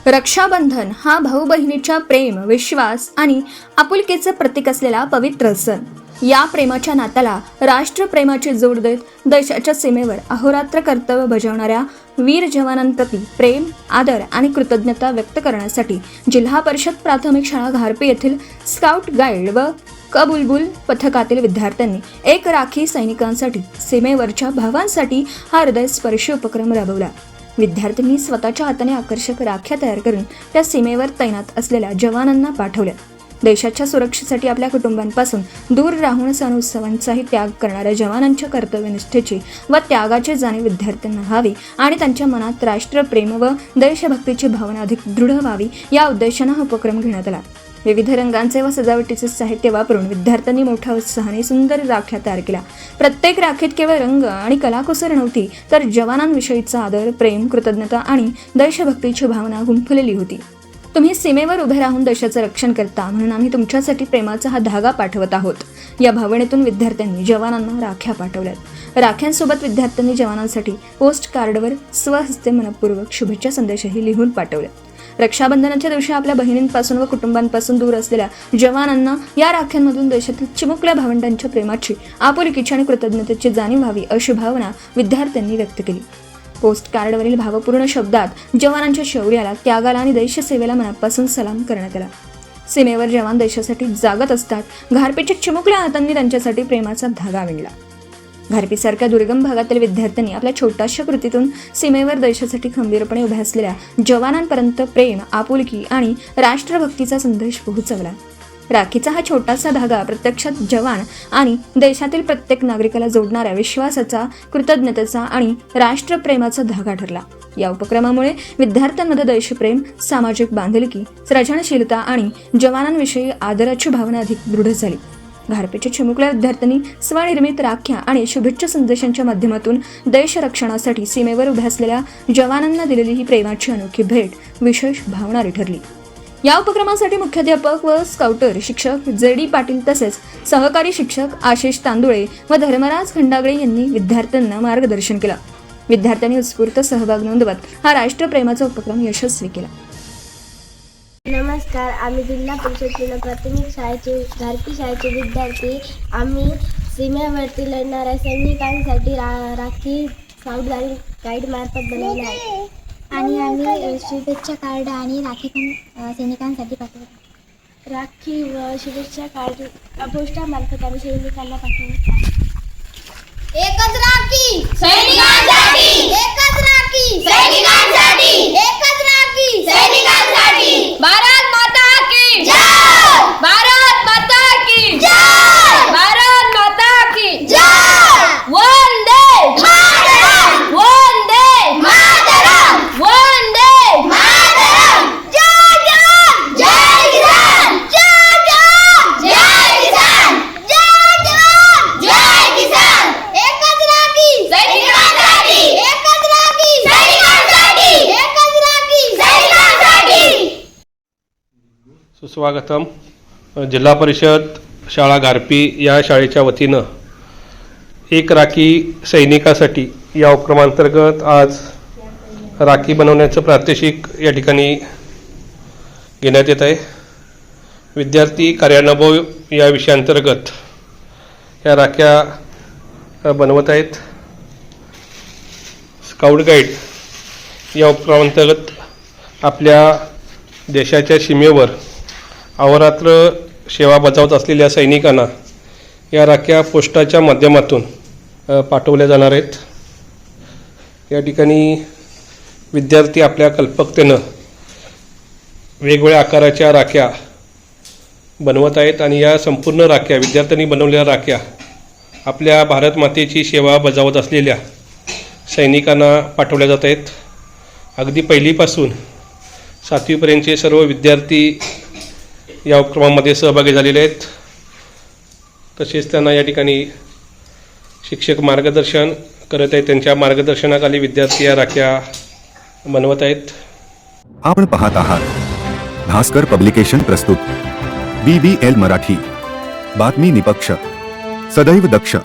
रक्षाबंधन हा भाऊ बहिणीच्या प्रेम, विश्वास आणि आपुलकीचे प्रतीक असलेला पवित्र सण. या प्रेमाच्या नात्याला राष्ट्रप्रेमाची जोड देत देशाच्या सीमेवर अहोरात्र कर्तव्य बजावणाऱ्या वीर जवानांप्रती प्रेम, आदर आणि कृतज्ञता व्यक्त करण्यासाठी जिल्हा परिषद प्राथमिक शाळा घारपी येथील स्काउट गाईड व बुलबुल पथकातील विद्यार्थ्यांनी एक राखी सैनिकांसाठी सीमेवरच्या भावांसाठी हा हृदयस्पर्शी उपक्रम राबवला. विद्यार्थ्यांनी स्वतःच्या हाताने आकर्षक राख्या तयार करून त्या सीमेवर तैनात असलेल्या जवानांना पाठवल्या. देशाच्या सुरक्षेसाठी आपल्या कुटुंबांपासून दूर राहून सण उत्सवांचाही त्याग करणाऱ्या जवानांच्या कर्तव्यनिष्ठेची व त्यागाची जाणीव विद्यार्थ्यांना व्हावी आणि त्यांच्या मनात राष्ट्रप्रेम व देशभक्तीची भावना अधिक दृढ व्हावी या उद्देशाने हा उपक्रम घेण्यात आला. विविध रंगांचे व सजावटीचे साहित्य वापरून विद्यार्थ्यांनी मोठ्या उत्साहाने सुंदर राख्या तयार केल्या. प्रत्येक राखीत केवळ रंग आणि कलाकुसर नव्हती, तर जवानांविषयीचा आदर, प्रेम, कृतज्ञता आणि देशभक्तीची भावना गुंफलेली होती. तुम्ही सीमेवर उभे राहून देशाचं रक्षण करता, म्हणून आम्ही तुमच्यासाठी प्रेमाचा हा धागा पाठवत आहोत. या भावनेतून विद्यार्थ्यांनी जवानांना राख्या पाठवल्यात. राख्यांसोबत विद्यार्थ्यांनी जवानांसाठी पोस्ट कार्डवर स्वहस्ते मनपूर्वक शुभेच्छा संदेशही लिहून पाठवले. रक्षाबंधनाच्या दिवशी आपल्या बहिणींपासून व कुटुंबांपासून दूर असलेल्या जवानांना या राख्यांमधून देशातील चिमुकल्या भावंडांच्या प्रेमाची, आपुलकीची आणि कृतज्ञतेची जाणीव व्हावी अशी भावना विद्यार्थ्यांनी व्यक्त केली. पोस्ट कार्डवरील भावपूर्ण शब्दात जवानांच्या शौर्याला, त्यागाला आणि देशसेवेला मनापासून सलाम करण्यात आला. सीमेवर जवान देशासाठी जागत असतात. घारपीच्या चिमुकल्या हातांनी त्यांच्यासाठी प्रेमाचा धागा विणला. घारपीसारख्या दुर्गम भागातील विद्यार्थ्यांनी आपल्या छोट्याशा कृतीतून सीमेवर देशासाठी खंबीरपणे उभ्या असलेल्या जवानांपर्यंत प्रेम, आपुलकी आणि राष्ट्रभक्तीचा संदेश पोहोचवला. राखीचा हा छोटासा धागा प्रत्यक्षात जवान आणि देशातील प्रत्येक नागरिकाला जोडणाऱ्या विश्वासाचा, कृतज्ञतेचा आणि राष्ट्रप्रेमाचा धागा ठरला. या उपक्रमामुळे विद्यार्थ्यांमध्ये देशप्रेम, सामाजिक बांधिलकी, सृजनशीलता आणि जवानांविषयी आदराची भावना अधिक दृढ झाली. घारपीच्या चिमुकल्या विद्यार्थ्यांनी स्वनिर्मित राख्या आणि शुभेच्छा संदेशांच्या माध्यमातून देश रक्षणासाठी सीमेवर उभ्या असलेल्या जवानांना दिलेली ही प्रेमाची अनोखी भेट विशेष भावणारी ठरली. या उपक्रमासाठी मुख्याध्यापक व स्काउटर शिक्षक जे.डी. पाटील तसेच सहकारी शिक्षक आशिष तांदुळे व धर्मराज खंडागळे यांनी विद्यार्थ्यांना मार्गदर्शन केलं. विद्यार्थ्यांनी उत्स्फूर्त सहभाग नोंदवत हा राष्ट्रप्रेमाचा उपक्रम यशस्वी केला. नमस्कार, आम्ही जिल्हा परिषद प्राथमिक शाळेचे घारपी शाळेचे विद्यार्थी. आम्ही सीमेवरती लढणाऱ्या सैनिकांसाठी राखी स्काउट गाईड मार्फत बनवले आहे आणि आम्ही शुभेच्छा कार्ड आणि राखी पण सैनिकांसाठी पाठवतो. राखी व शुभेच्छा कार्ड पोस्टामार्फत आम्ही सैनिकांना पाठवतो. एकच राखी सैनिकांसाठी, एकच राखी सैनिकांसाठी, एकच राखी सैनिकांसाठी. भारत माता की जय, भारत माता की जय, भारत माता की जय. वंदे मातरम, वंदे मातरम, वंदे मातरम. जय जवान, जय किसान, जय जवान, जय किसान, जय जवान, जय किसान. एकच राखी सैनिकांसाठी, एकच राखी सैनिकांसाठी, एकच राखी सैनिकांसाठी. सुस्वागतम. जिल्हा परिषद शाळा घारपी या शाळेच्या वतीनं एक राखी सैनिकासाठी या उपक्रमांतर्गत आज राखी बनवण्याचं प्रात्यक्षिक या ठिकाणी घेण्यात येत आहे. विद्यार्थी कार्यानुभव या विषयाअंतर्गत या राख्या बनवत आहेत. स्काउट गाईड या उपक्रमांतर्गत आपल्या देशाच्या सीमेवर अहोरात्र सेवा बजावत असलेल्या सैनिकांना या राख्या पोस्टाच्या माध्यमातून पाठवल्या जाणार आहेत. या ठिकाणी विद्यार्थी आपल्या कल्पकतेनं वेगवेगळ्या आकाराच्या राख्या बनवत आहेत आणि या संपूर्ण राख्या, विद्यार्थ्यांनी बनवलेल्या राख्या आपल्या भारत मातेची सेवा बजावत असलेल्या सैनिकांना पाठवल्या जात आहेत. अगदी पहिलीपासून 7वीपर्यंतचे सर्व विद्यार्थी या उपक्रमामध्ये सहभागी झालेले आहेत. तसेच त्यांना या ठिकाणी शिक्षक मार्गदर्शन करत आहेत. त्यांच्या मार्गदर्शनाखाली विद्यार्थी या राख्या बनवत आहेत. आपण पाहत आहात भास्कर पब्लिकेशन प्रस्तुत BBL मराठी. बातमी निपक्ष, सदैव दक्ष.